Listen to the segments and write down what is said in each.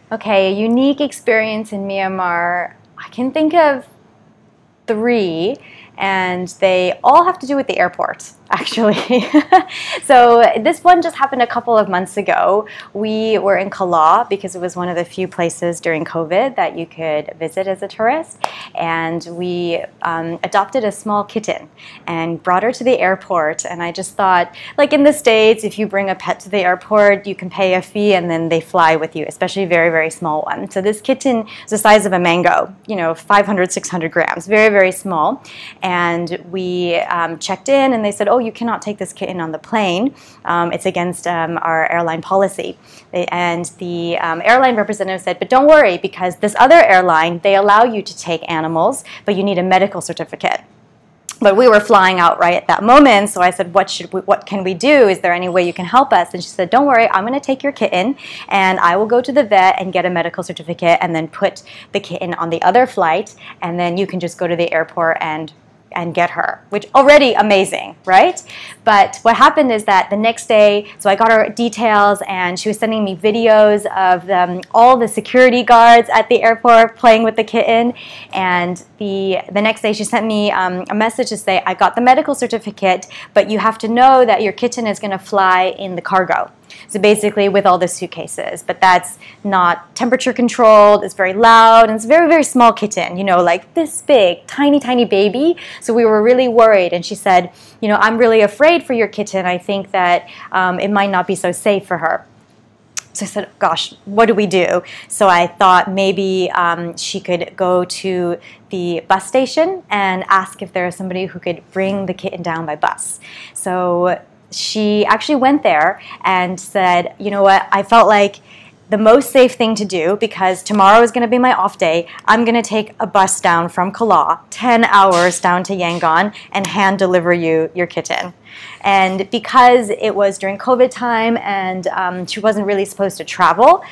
Okay, a unique experience in Myanmar. I can think of three, and they all have to do with the airport, actually. So this one just happened a couple of months ago. We were in Kala because it was one of the few places during COVID that you could visit as a tourist, and we adopted a small kitten and brought her to the airport. And I just thought, like in the States, if you bring a pet to the airport, you can pay a fee and then they fly with you, especially very, very small ones. So this kitten is the size of a mango, 500, 600 grams, very, very small. And we checked in and they said, oh, you cannot take this kitten on the plane. It's against our airline policy. And the airline representative said, but don't worry, because this other airline, they allow you to take animals, but you need a medical certificate. But we were flying out right at that moment, so I said, what can we do? Is there any way you can help us? And she said, don't worry, I'm going to take your kitten, and I will go to the vet and get a medical certificate and then put the kitten on the other flight, and then you can just go to the airport and get her, which already amazing, right? But what happened is that the next day, so I got her details and she was sending me videos of all the security guards at the airport playing with the kitten. And the next day she sent me a message to say, I got the medical certificate, but you have to know that your kitten is going to fly in the cargo. So basically with all the suitcases, but that's not temperature controlled, it's very loud, and it's a very, very small kitten, like this big, tiny, tiny baby. So we were really worried, and she said, I'm really afraid for your kitten. I think that it might not be so safe for her. So I said, gosh, what do we do? So I thought maybe she could go to the bus station and ask if there is somebody who could bring the kitten down by bus. So she actually went there and said, you know what, I felt like the most safe thing to do, because tomorrow is going to be my off day, I'm going to take a bus down from Kala, 10 hours down to Yangon, and hand deliver you your kitten. And because it was during COVID time and she wasn't really supposed to travel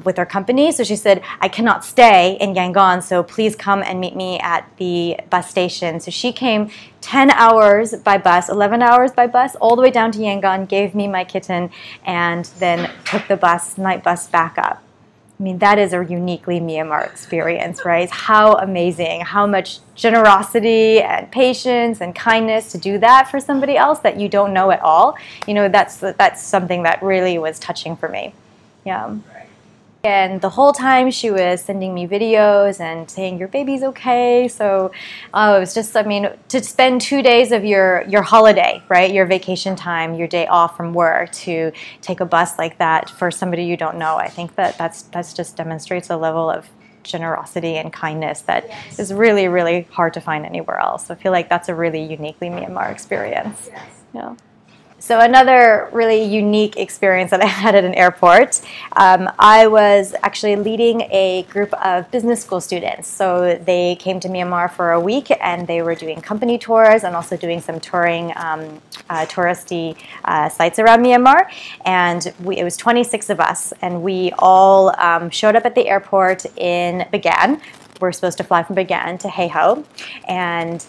with her company, so she said, I cannot stay in Yangon, so please come and meet me at the bus station. So she came 10 hours by bus, 11 hours by bus, all the way down to Yangon, gave me my kitten, and then took the night bus back up. I mean, that is a uniquely Myanmar experience, right? How amazing, how much generosity and patience and kindness to do that for somebody else that you don't know at all. That's something that really was touching for me. Yeah. And the whole time she was sending me videos and saying, your baby's okay. So it was just, to spend 2 days of your holiday, right, your vacation time, your day off from work, to take a bus like that for somebody you don't know, I think that's just demonstrates a level of generosity and kindness that is really, really hard to find anywhere else. So I feel like that's a really uniquely Myanmar experience. Yeah. So another really unique experience that I had at an airport, I was actually leading a group of business school students. So they came to Myanmar for a week, and they were doing company tours and also doing some touring touristy sites around Myanmar. And it was 26 of us, and we all showed up at the airport in Bagan. We're supposed to fly from Bagan to Heiho, and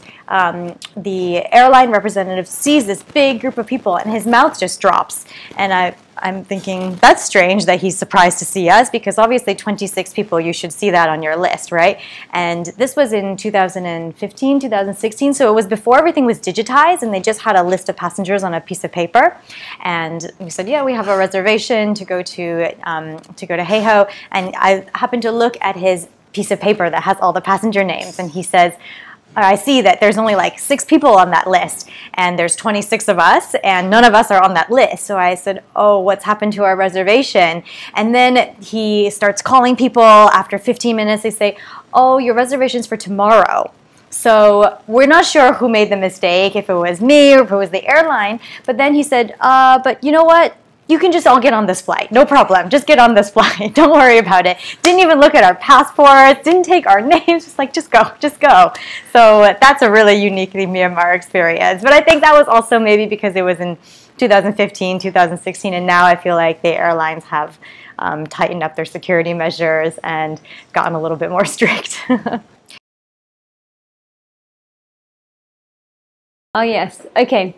the airline representative sees this big group of people, and his mouth just drops. And I'm thinking, that's strange that he's surprised to see us, because obviously 26 people, you should see that on your list, right? And this was in 2015, 2016, so it was before everything was digitized, and they just had a list of passengers on a piece of paper. And we said, yeah, we have a reservation to go to Heiho, and I happened to look at his piece of paper that has all the passenger names, and he says, I see that there's only like 6 people on that list, and there's 26 of us, and none of us are on that list. So I said, oh, what's happened to our reservation? And then he starts calling people. After 15 minutes, they say, oh, your reservation's for tomorrow. So we're not sure who made the mistake, if it was me or if it was the airline. But then he said, but you know what? You can just all get on this flight. No problem. Just get on this flight. Don't worry about it. Didn't even look at our passports. Didn't take our names. Just like, just go. Just go. So that's a really uniquely Myanmar experience. But I think that was also maybe because it was in 2015, 2016, and now I feel like the airlines have tightened up their security measures and gotten a little bit more strict. Oh yes. Okay.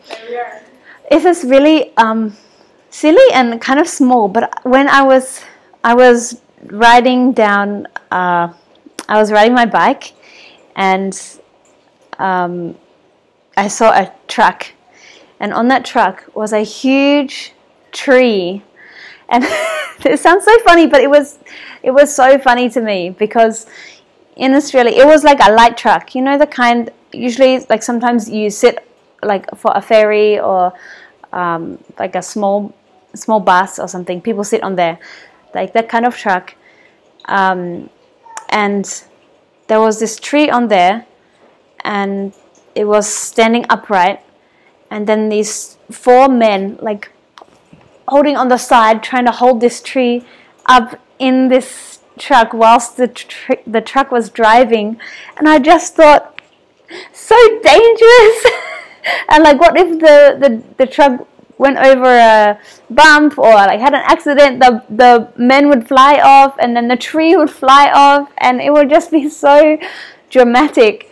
This is really silly and kind of small, but when I was riding down. I was riding my bike, and I saw a truck, and on that truck was a huge tree. And it sounds so funny, but it was so funny to me, because in Australia it was like a light truck, you know, the kind usually like sometimes you sit like for a ferry or like a small bus or something, people sit on there, like that kind of truck, and there was this tree on there, and it was standing upright, and then these 4 men like holding on the side, trying to hold this tree up in this truck whilst the truck was driving. And I just thought, so dangerous. And like, what if the truck went over a bump or like had an accident? The men would fly off, and then the tree would fly off, and it would just be so dramatic.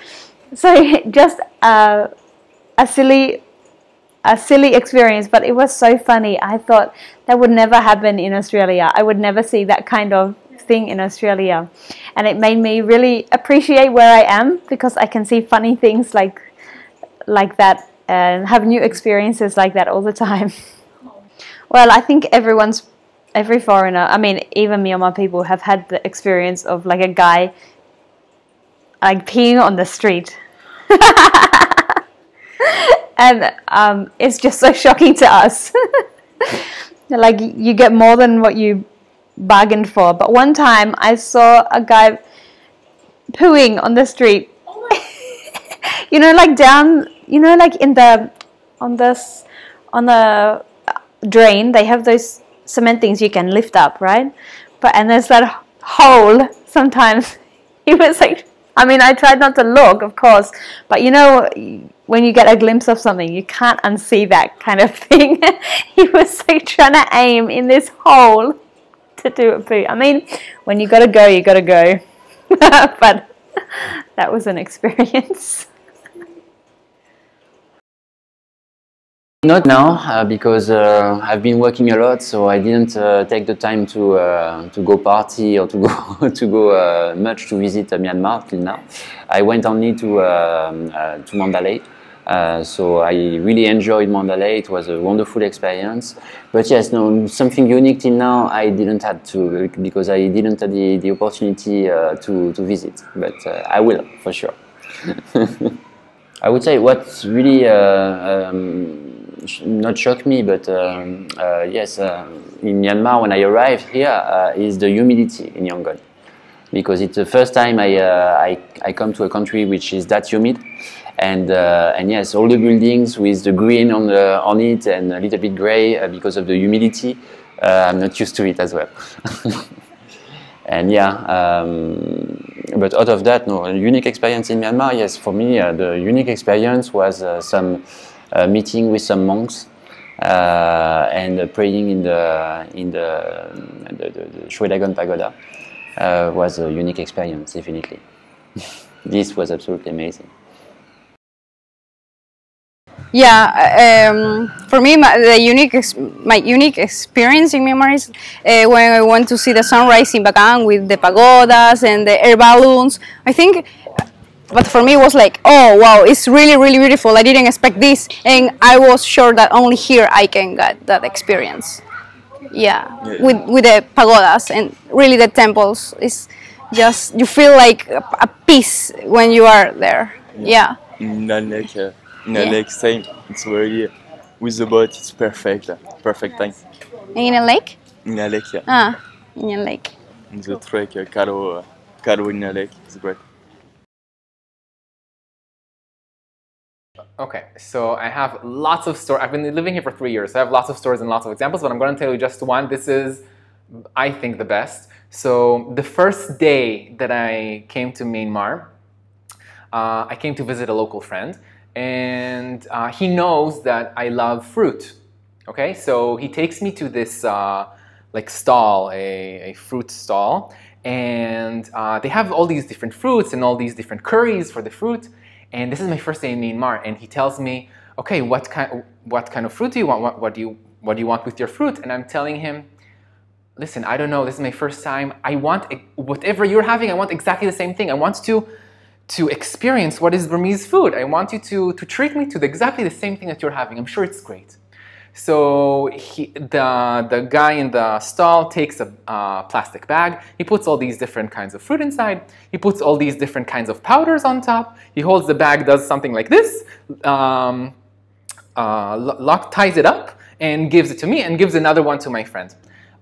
So just a silly experience, but it was so funny. I thought that would never happen in Australia. I would never see that kind of thing in Australia, and it made me really appreciate where I am, because I can see funny things like that and have new experiences like that all the time. Well, I think every foreigner, I mean even Myanmar people, have had the experience of like a guy like peeing on the street. And it's just so shocking to us. Like, you get more than what you bargained for. But one time I saw a guy pooing on the street. You know, like down, you know, like on the drain, they have those cement things you can lift up, right? And there's that hole sometimes. He was like, I mean, I tried not to look, of course, but you know, when you get a glimpse of something, you can't unsee that kind of thing. He was like trying to aim in this hole to do a poo. I mean, when you gotta go, you gotta go. But that was an experience. Not now, because I've been working a lot, so I didn't take the time to go party or to go much to visit Myanmar till now. I went only to Mandalay, so I really enjoyed Mandalay. It was a wonderful experience. But yes, no, something unique till now I didn't have to, because I didn't have the opportunity to visit. But I will for sure. I would say what's really not shocked me, but yes, in Myanmar when I arrived here is the humidity in Yangon, because it's the first time I come to a country which is that humid, and yes, all the buildings with the green on it and a little bit grey because of the humidity. I'm not used to it as well. And yeah, but out of that, no, a unique experience in Myanmar, yes, for me, the unique experience was some meeting with some monks and praying in the Shui Dagon Pagoda was a unique experience, definitely. This was absolutely amazing. Yeah, for me, my unique experience in Myanmar is when I went to see the sunrise in Bagan with the pagodas and the air balloons. I think, but for me it was like, oh wow, it's really, really beautiful. I didn't expect this, and I was sure that only here I can get that experience. Yeah, with the pagodas and really the temples. It's just, you feel like a peace when you are there. Yeah. In a lake, same. It's very, with the boat, it's perfect. Perfect time. In a lake? In a lake, yeah. Ah, in a lake. In the trek, Karo in a lake, it's great. Okay, so I have lots of stories. I've been living here for 3 years, so I have lots of stories and lots of examples, but I'm going to tell you just one. This is, I think, the best. So the first day that I came to Myanmar, I came to visit a local friend, and he knows that I love fruit. Okay, so he takes me to this like stall, a fruit stall, and they have all these different fruits and all these different curries for the fruit. And this is my first day in Myanmar, and he tells me, okay, what kind of fruit do you want? What do you want with your fruit? And I'm telling him, listen, I don't know, this is my first time. I want whatever you're having, I want exactly the same thing. I want to experience what is Burmese food. I want you to treat me to exactly the same thing that you're having. I'm sure it's great. So the guy in the stall takes a plastic bag. He puts all these different kinds of fruit inside. He puts all these different kinds of powders on top. He holds the bag, does something like this, ties it up, and gives it to me, and gives another one to my friend.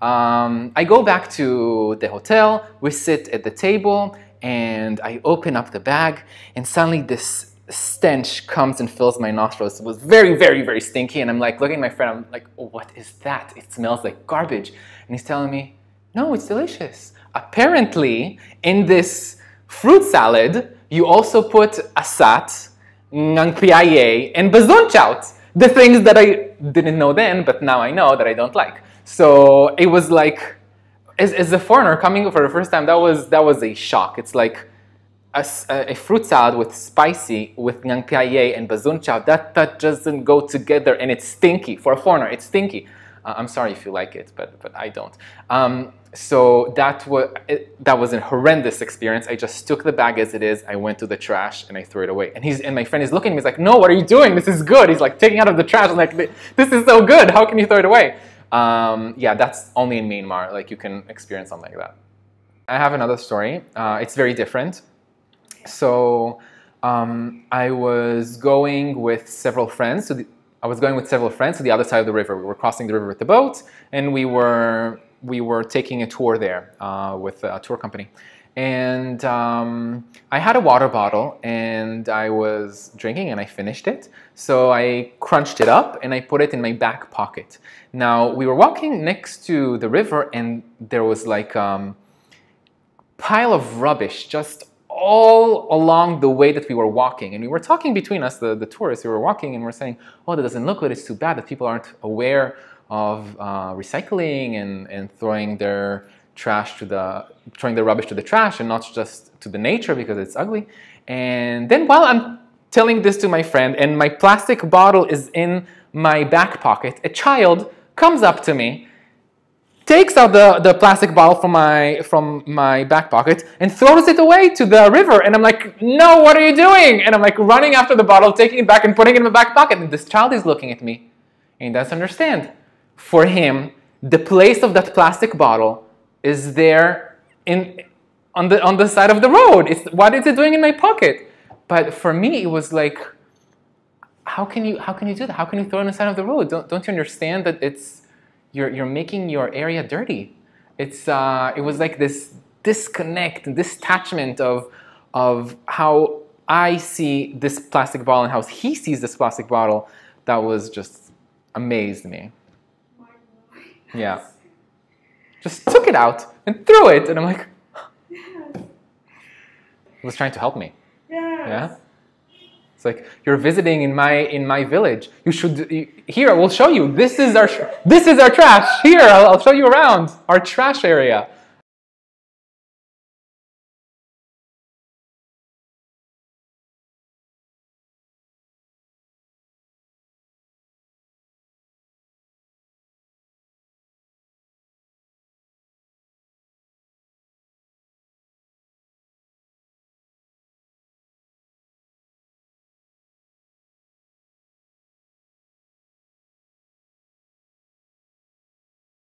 I go back to the hotel. We sit at the table, and I open up the bag, and suddenly this stench comes and fills my nostrils. It was very, very, very stinky, and I'm like looking at my friend, I'm like, oh, what is that? It smells like garbage. And he's telling me, no, it's delicious. Apparently, in this fruit salad, you also put asat, ngang piaye, and bazonchout, the things that I didn't know then, but now I know that I don't like. So it was like, as a foreigner coming for the first time, that was a shock. It's like a fruit salad with spicy, with ngang piaye and bazunchow, that doesn't go together, and it's stinky. For a foreigner, it's stinky. I'm sorry if you like it, but I don't. So that was a horrendous experience. I just took the bag as it is. I went to the trash and I threw it away. And my friend is looking at me. He's like, "No, what are you doing? This is good." He's like taking out of the trash. I'm like, "This is so good. How can you throw it away?" Yeah, that's only in Myanmar. Like you can experience something like that. I have another story. It's very different. So I was going with several friends. to the other side of the river. We were crossing the river with the boat, and we were taking a tour there with a tour company. And I had a water bottle, and I was drinking, and I finished it. So I crunched it up, and I put it in my back pocket. Now, we were walking next to the river, and there was like pile of rubbish just all along the way that we were walking. And we were talking between us, the tourists, we were walking, and we're saying, oh, that doesn't look good, it's too bad that people aren't aware of recycling and throwing their rubbish to the trash and not just to the nature because it's ugly. And then while I'm telling this to my friend and my plastic bottle is in my back pocket, a child comes up to me, takes out the plastic bottle from my back pocket and throws it away to the river. And I'm like, no, what are you doing? And I'm like running after the bottle, taking it back and putting it in my back pocket. And this child is looking at me and he doesn't understand. For him, the place of that plastic bottle is there on the side of the road. What is it doing in my pocket? But for me, it was like, how can you do that? How can you throw it on the side of the road? Don't you understand that you're making your area dirty? It was like this disconnect and detachment of how I see this plastic bottle and how he sees this plastic bottle. That was just amazed me. Yeah. Just took it out and threw it, and I'm like, he was trying to help me. Yes. Yeah. It's like, you're visiting in my village. You should here. I will show you. This is our trash. Here, I'll show you around our trash area.